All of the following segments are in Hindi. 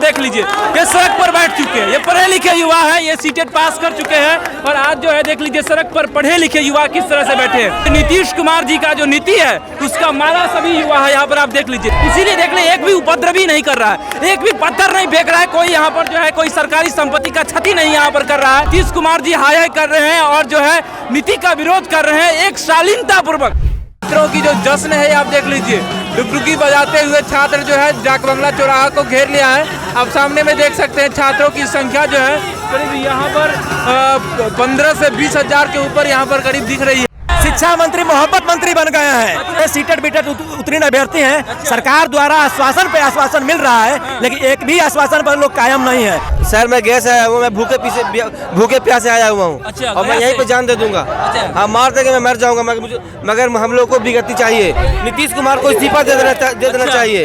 देख लीजिए, ये सड़क पर बैठ चुके हैं। ये पढ़े लिखे युवा हैं, ये सीटेट पास कर चुके हैं और आज जो है देख लीजिए सड़क पर पढ़े लिखे युवा किस तरह से बैठे हैं। नीतीश कुमार जी का जो नीति है उसका मारा सभी युवा है यहाँ पर, आप देख लीजिए। इसीलिए देख ले एक भी उपद्रवी नहीं कर रहा है, एक भी पत्थर नहीं फेंक रहा है, कोई यहाँ पर जो है कोई सरकारी संपत्ति का क्षति नहीं यहाँ पर कर रहा है। नीतीश कुमार जी हाय हाय कर रहे हैं और जो है नीति का विरोध कर रहे हैं एक शालीनता पूर्वक। छात्रों की जो जश्न है आप देख लीजिए, डुगडुगी बजाते हुए छात्र जो है डाक बंगला चौराहा को घेर लिया है। आप सामने में देख सकते हैं छात्रों की संख्या जो है करीब यहाँ पर 15 से 20 हजार के ऊपर यहाँ पर करीब दिख रही है। शिक्षा मंत्री मोहब्बत मंत्री बन गए हैं। सीटेट बीटेट उत्तीर्ण अभ्यर्थी हैं। सरकार द्वारा आश्वासन पे आश्वासन मिल रहा है, लेकिन एक भी आश्वासन पर लोग कायम नहीं है। सर मैं गैस आया हूँ, मैं भूखे प्यासे आया हुआ हूँ और मैं यहीं पे जान दे दूंगा। हाँ मार देंगे, मैं मर जाऊंगा, मगर हम लोग को विगति चाहिए। नीतीश कुमार को इस्तीफा दे देना चाहिए।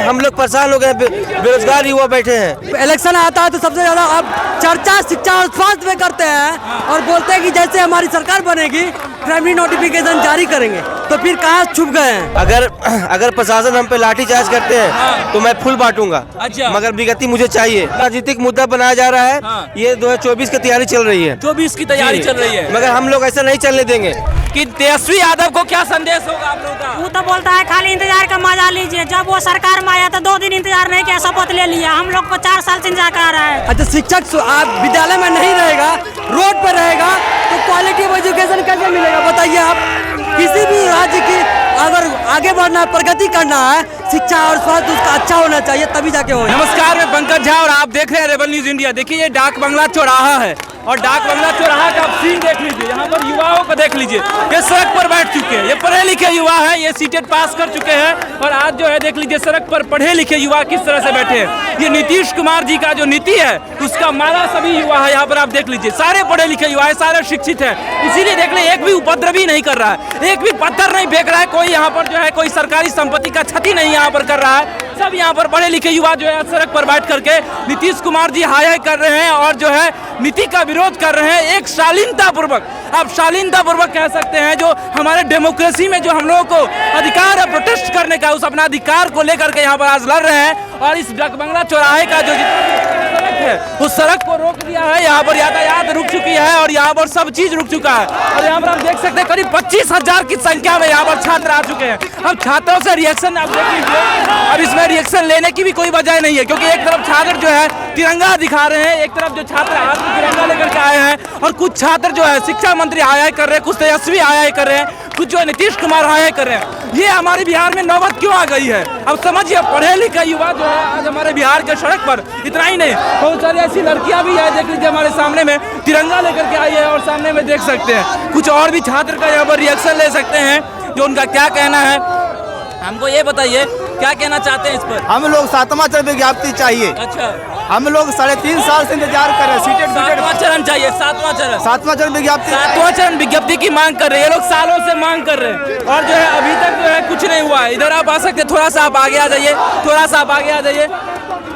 हम लोग परेशान हो गए, बेरोजगार युवा बैठे हैं। इलेक्शन आता है तो सबसे ज्यादा अब चर्चा शिक्षा और स्वास्थ्य में करते हैं और बोलते हैं कि जैसे हमारी सरकार बनेगी प्राइमरी नोटिफिकेशन जारी करेंगे, तो फिर कहाँ छुप गए हैं। अगर प्रशासन हम पे लाठीचार्ज करते हैं तो मैं फूल बांटूंगा, मगर विगति मुझे चाहिए। राजनीतिक मुद्दा बनाया जा रहा है, ये 2024 की तैयारी चल रही है। 24 की तैयारी चल रही है, मगर हम लोग ऐसा नहीं चलने देंगे। कि तेजस्वी यादव को क्या संदेश होगा आप लोगों का? वो तो बोलता है खाली इंतजार का मजा लीजिए। जब वो सरकार में आया तो 2 दिन इंतजार नहीं किया, शपथ ले लिया। हम लोग को 4 साल से इंतजार कर रहा है। अच्छा शिक्षक विद्यालय में नहीं रहेगा, रोड पर रहेगा, तो क्वालिटी ऑफ एजुकेशन कैसे मिलेगा बताइए आप। किसी भी राज्य की अगर आगे बढ़ना है, प्रगति करना है, शिक्षा और स्वास्थ्य उसका अच्छा होना चाहिए, तभी जाके हो। नमस्कार, मैं पंकज झा और आप देख रहे हैं रेबल न्यूज इंडिया। देखिए ये डाक बंगला चौराहा है और डाक बंगला चौराहा का आप सीन देख लीजिए। यहाँ पर युवाओं को देख लीजिए, ये सड़क पर बैठ चुके हैं। ये पढ़े लिखे युवा हैं, ये सीटेट पास कर चुके हैं और आज जो है देख लीजिए सड़क पर पढ़े लिखे युवा किस तरह से बैठे हैं। ये नीतीश कुमार जी का जो नीति है उसका मारा सभी युवा है यहाँ पर, आप देख लीजिए। सारे पढ़े लिखे युवा है, सारे शिक्षित है। इसीलिए देख ले एक भी उपद्रवी नहीं कर रहा है, एक भी पत्थर नहीं फेंक रहा है, कोई यहाँ पर जो है कोई सरकारी संपत्ति का क्षति नहीं यहाँ पर कर रहा है। सब यहाँ पर पढ़े लिखे युवा जो है सड़क पर बैठ करके नीतीश कुमार जी हाय हाय कर रहे हैं और जो है नीति का विरोध कर रहे हैं एक शालीनता पूर्वक। आप शालीनता पूर्वक कह सकते हैं, जो हमारे डेमोक्रेसी में जो हम लोगों को अधिकार है प्रोटेस्ट करने का, उस अपना अधिकार को लेकर के यहाँ पर आज लड़ रहे हैं। और इस डाक बंगला चौराहे का जो सड़क है उस सड़क को रोक दिया है। यहाँ पर यातायात रुक चुकी है और यहाँ पर सब चीज रुक चुका है और यहाँ पर आप देख सकते हैं करीब 25 हजार की संख्या में यहाँ पर छात्र आ चुके हैं। अब छात्रों से रिएक्शन आप देख लीजिए। अब इसमें रिएक्शन लेने की भी कोई वजह नहीं है, क्योंकि एक तरफ छात्र जो है तिरंगा दिखा रहे हैं, एक तरफ जो छात्र हाथ में तिरंगा लेकर के आए हैं और कुछ छात्र जो है शिक्षा मंत्री हाय हाय कर रहे हैं, कुछ तेजस्वी हाय हाय कर रहे हैं, कुछ जो है नीतीश कुमार हाय हाय कर रहे हैं। ये हमारे बिहार में नौबत क्यों आ गई है? अब समझिए, पढ़े लिखे युवा जो है आज हमारे बिहार के सड़क पर, इतना ही नहीं बहुत सारी ऐसी लड़कियां भी है, देख लीजिए हमारे सामने में तिरंगा लेकर के आई है और सामने में देख सकते हैं कुछ और भी छात्र का यहाँ पर रिएक्शन ले सकते हैं, जो उनका क्या कहना है। हमको ये बताइए क्या कहना चाहते हैं इस पर? हम लोग 7वां चरण विज्ञप्ति चाहिए। अच्छा, हम लोग 3.5 साल से इंतजार कर रहे हैं। सीटेट 7वां चरण चाहिए, 7वां चरण 7वां चरण विज्ञप्ति 7वां चरण विज्ञप्ति की मांग कर रहे हैं। ये लोग सालों से मांग कर रहे हैं और जो है अभी तक जो है कुछ नहीं हुआ है। इधर आप आ सकते हैं, थोड़ा सा आप आगे आ जाइए, थोड़ा सा आप आगे आ जाइए,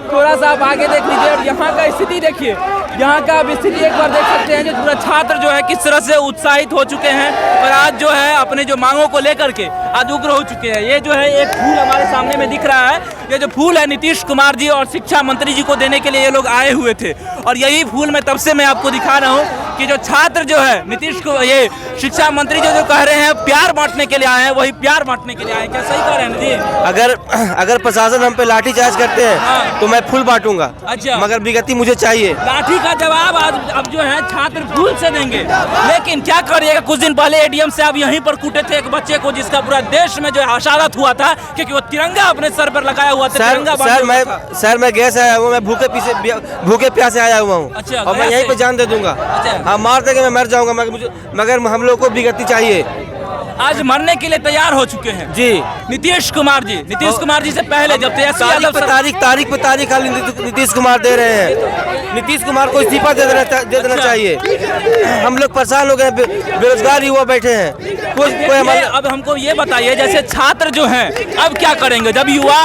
थोड़ा सा आप आगे देख लीजिए और यहाँ का स्थिति देखिए। यहाँ का आप स्थिति एक बार देख सकते हैं, जो पूरा छात्र जो है किस तरह से उत्साहित हो चुके हैं और आज जो है अपने जो मांगों को लेकर के आज उग्र हो चुके हैं। ये जो है एक फूल हमारे सामने में दिख रहा है, ये जो फूल है नीतीश कुमार जी और शिक्षा मंत्री जी को देने के लिए ये लोग आए हुए थे और यही फूल मैं तब से मैं आपको दिखा रहा हूँ कि जो छात्र जो है नीतीश को, ये शिक्षा मंत्री जो कह रहे हैं प्यार बांटने के लिए आए हैं, वही प्यार बांटने के लिए आए हैं। क्या सही कह रहे हैं जी? अगर प्रशासन हम पे लाठीचार्ज करते हैं तो मैं फूल बांटूंगा, मगर विगति मुझे चाहिए। लाठी का जवाब आज अब जो है छात्र फूल से देंगे, लेकिन क्या करिएगा। कुछ दिन पहले एडीएम से आप यहीं पर कूटे थे एक बच्चे को, जिसका पूरा देश में जो है हशारत हुआ था क्योंकि वो तिरंगा अपने सर पर लगाया हुआ था। सर मैं गैस आया हूँ, मैं भूखे प्यासे आया हुआ हूँ और मैं यहीं पे जान दे दूंगा। हाँ मार देंगे, मैं मर जाऊंगा, मगर हम लोग को विगति चाहिए। आज मरने के लिए तैयार हो चुके हैं जी नीतीश कुमार जी से पहले जब तारीख पे तारीख खाली नीतीश कुमार दे रहे हैं। नीतीश कुमार को इस्तीफा दे देना चाहिए। हम लोग परेशान हो गए, बेरोजगार युवा बैठे हैं। कोई अब हमको ये बताइए, जैसे छात्र जो हैं अब क्या करेंगे? जब युवा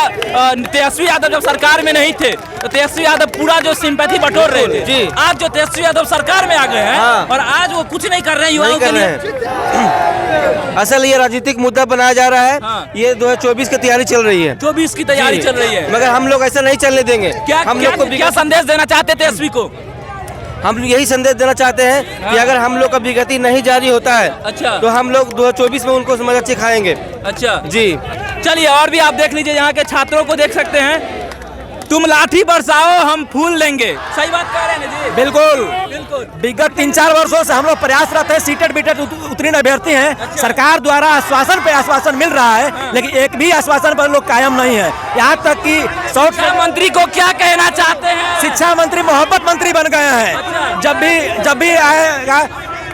तेजस्वी यादव जब सरकार में नहीं थे तो तेजस्वी यादव पूरा जो सिंपैथी बटोर रहे थे जी। आज जो तेजस्वी यादव सरकार में आ गए हैं हाँ। और आज वो कुछ नहीं कर रहे हैं युवाओं नहीं के कर लिए। रहे हैं। असल ये राजनीतिक मुद्दा बनाया जा रहा है। हाँ। ये 2024 की तैयारी चल रही है। 24 की तैयारी जी। चल रही है। मगर हम लोग ऐसा नहीं चलने देंगे। क्या हम क्या, लोग को क्या संदेश देना चाहते हैं तेजस्वी को? हम यही संदेश देना चाहते हैं कि अगर हम लोग का विगति नहीं जारी होता है अच्छा। तो हम लोग 2024 में उनको समझ अच्छे खाएंगे। अच्छा जी। चलिए और भी आप देख लीजिए, यहाँ के छात्रों को देख सकते हैं। तुम लाठी बरसाओ हम फूल लेंगे, सही बात कह रहे हैं जी। बिल्कुल बिल्कुल। विगत 3-4 वर्षों से हम लोग प्रयासरत हैं, सीटेड बीटेड उत्तीर्ण अभ्यर्थी हैं। सरकार द्वारा आश्वासन पे आश्वासन मिल रहा है, लेकिन एक भी आश्वासन पर लोग कायम नहीं है। यहाँ तक कि शिक्षा मंत्री को क्या कहना चाहते हैं? शिक्षा मंत्री मोहब्बत मंत्री बन गए हैं। जब भी आएगा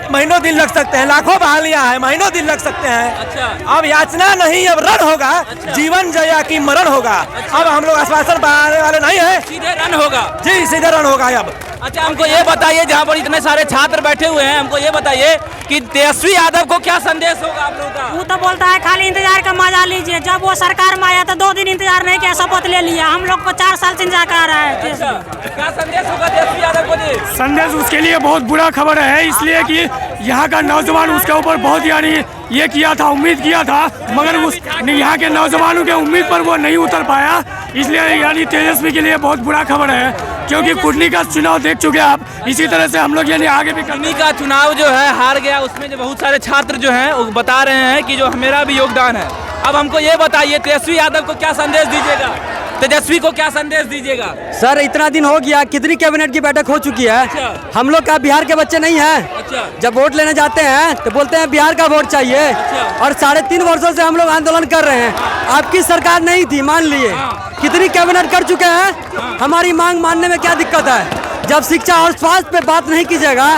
महीनों दिन लग सकते हैं, लाखों बहालियां हैं, महीनों दिन लग सकते हैं। अच्छा। अब याचना नहीं, अब रण होगा। जीवन जया की मरण होगा। अब हम लोग आश्वासन पाने वाले नहीं है, सीधे रन होगा। जी सीधे रण होगा अब। अच्छा हमको ये बताइए, जहाँ पर इतने सारे छात्र बैठे हुए हैं, हमको ये बताइए कि तेजस्वी यादव को क्या संदेश होगा आप लोगों का? वो तो बोलता है खाली इंतजार का मजा लीजिए। जब वो सरकार में आया तो 2 दिन इंतजार नहीं किया, शपथ ले लिया। हम लोग को 4 साल से इंतजार कर रहा है। अच्छा, क्या संदेश होगा तेजस्वी यादव को जी? संदेश उसके लिए बहुत बुरा खबर है, इसलिए कि यहाँ का नौजवान उसके ऊपर बहुत यानी ये किया था, उम्मीद किया था, मगर उस यहाँ के नौजवानों के उम्मीद पर वो नहीं उतर पाया। इसलिए यानी तेजस्वी के लिए बहुत बुरा खबर है, क्योंकि कुटनी का चुनाव देख चुके आप। इसी तरह से हम लोग यानी आगे भी कुटनी का चुनाव जो है हार गया, उसमें जो बहुत सारे छात्र जो हैं वो बता रहे हैं कि जो मेरा भी योगदान है। अब हमको ये बताइए तेजस्वी यादव को क्या संदेश दीजिएगा? तेजस्वी को क्या संदेश दीजिएगा? सर इतना दिन हो गया, कितनी कैबिनेट की बैठक हो चुकी है। अच्छा। हम लोग का बिहार के बच्चे नहीं हैं। अच्छा। जब वोट लेने जाते हैं तो बोलते हैं बिहार का वोट चाहिए। अच्छा। और 3.5 वर्षों से हम लोग आंदोलन कर रहे हैं। आपकी सरकार नहीं थी, मान लिए। कितनी कैबिनेट कर चुके हैं। हमारी मांग मानने में क्या दिक्कत है? जब शिक्षा और स्वास्थ्य पे बात नहीं कीजिएगा,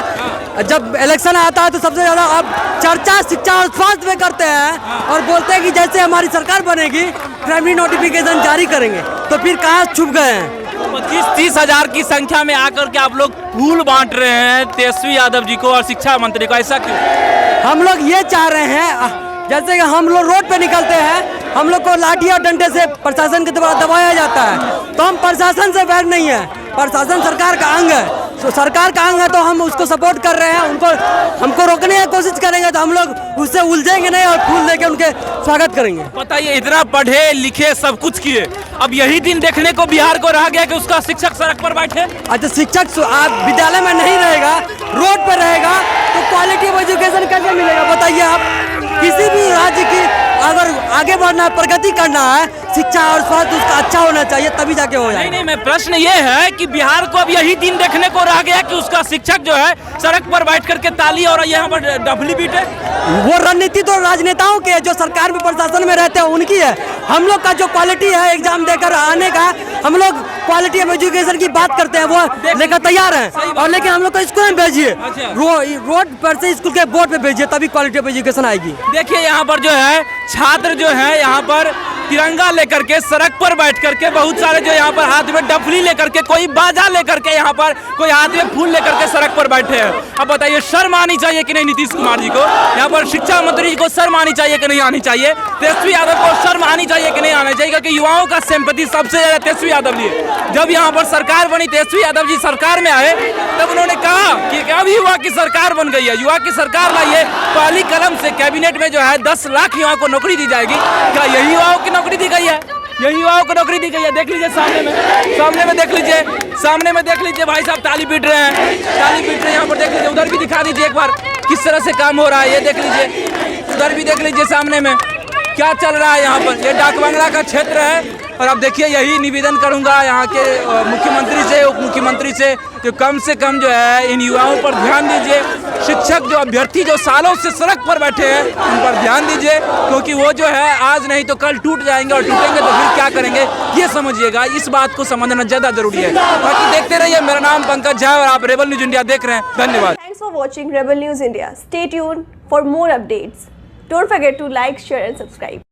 जब इलेक्शन आता है तो सबसे ज्यादा आप चर्चा शिक्षा और स्वास्थ्य पे करते हैं और बोलते हैं कि जैसे हमारी सरकार बनेगी प्राइमरी नोटिफिकेशन जारी करेंगे। तो फिर कहाँ छुप गए हैं? 25-30 हजार की संख्या में आकर के आप लोग फूल बांट रहे हैं तेजस्वी यादव जी को और शिक्षा मंत्री को, ऐसा क्यों? हम लोग ये चाह रहे हैं, जैसे कि हम लोग रोड पे निकलते हैं, हम लोग को लाठी और डंडे से प्रशासन के द्वारा दबाया जाता है, तो हम प्रशासन से बैर नहीं है। प्रशासन सरकार का अंग है, तो सरकार का अंग है तो हम उसको सपोर्ट कर रहे हैं। हमको रोकने की कोशिश करेंगे तो हम लोग उससे उलझेंगे नहीं और फूल लेके उनके स्वागत करेंगे। बताइए, इतना पढ़े लिखे सब कुछ किए, अब यही दिन देखने को बिहार को रह गया कि उसका शिक्षक सड़क पर बैठे। अच्छा, शिक्षक आप विद्यालय में नहीं रहेगा, रोड पर रहेगा, तो क्वालिटी ऑफ एजुकेशन कैसे मिलेगा? बताइए आप। किसी भी राज्य की अगर आगे बढ़ना है, प्रगति करना है, शिक्षा और स्वास्थ्य उसका अच्छा होना चाहिए, तभी जाके हो जाए। नहीं, मैं प्रश्न ये है कि बिहार को अब यही दिन देखने को रह गया कि उसका शिक्षक जो है सड़क पर बैठ करके ताली और यहाँ पर डफली पीटे। वो रणनीति तो राजनेताओं के, जो सरकार में प्रशासन में रहते हैं उनकी है। हम लोग का जो क्वालिटी है एग्जाम देकर आने का, हम लोग क्वालिटी ऑफ एजुकेशन की बात करते हैं, वो लेकर तैयार हैं। और लेकिन हम लोग को स्कूल में भेजिए, रोड पर से स्कूल के बोर्ड पे भेजिए, तभी क्वालिटी ऑफ एजुकेशन आएगी। देखिए यहाँ पर जो है छात्र जो है यहाँ पर तिरंगा लेकर के सड़क पर बैठ करके, बहुत सारे जो यहाँ पर हाथ में डफली लेकर के, कोई बाजा लेकर के, यहाँ पर कोई हाथ में फूल लेकर के सड़क पर बैठे हैं। अब बताइए, शर्म आनी चाहिए कि नहीं नीतीश कुमार जी को? यहाँ पर शिक्षा मंत्री जी को शर्म आनी चाहिए कि नहीं आनी चाहिए? तेजस्वी यादव को शर्म आनी चाहिए कि नहीं आना चाहिए? क्योंकि युवाओं का सिंपैथी सबसे ज्यादा तेजस्वी यादव लिए। जब यहाँ पर सरकार बनी, तेजस्वी यादव जी सरकार में आए, तब उन्होंने कहा कि अब युवा की सरकार बन गई है, युवा की सरकार लाइए, पहली कलम से कैबिनेट में जो है 10 लाख युवाओं को नौकरी दी जाएगी। क्या यही युवाओं की नौकरी दी गई है? यही युवाओं को नौकरी दी गई है? देख लीजिए सामने में देख लीजिए, सामने में देख लीजिए, भाई साहब ताली पीट रहे हैं, ताली पीट रहे हैं। यहाँ पर देख लीजिए, उधर भी दिखा दीजिए एक बार किस तरह से काम हो रहा है, ये देख लीजिए, उधर भी देख लीजिए सामने में क्या चल रहा है। यहाँ पर ये डाक बंगला का क्षेत्र है और अब देखिए, यही निवेदन करूंगा यहाँ के मुख्यमंत्री से, उप मुख्यमंत्री से कि कम जो है इन युवाओं पर ध्यान दीजिए। शिक्षक जो अभ्यर्थी जो सालों से सड़क पर बैठे हैं उन पर ध्यान दीजिए, क्योंकि वो जो है आज नहीं तो कल टूट जाएंगे और टूटेंगे तो फिर क्या करेंगे, ये समझिएगा। इस बात को समझना ज़्यादा जरूरी है। बाकी देखते रहिए, मेरा नाम पंकज झा और आप रेबल न्यूज इंडिया देख रहे हैं। धन्यवाद। Thanks for watching Rebel News India. Stay tuned for more updates. Don't forget to like, share and subscribe.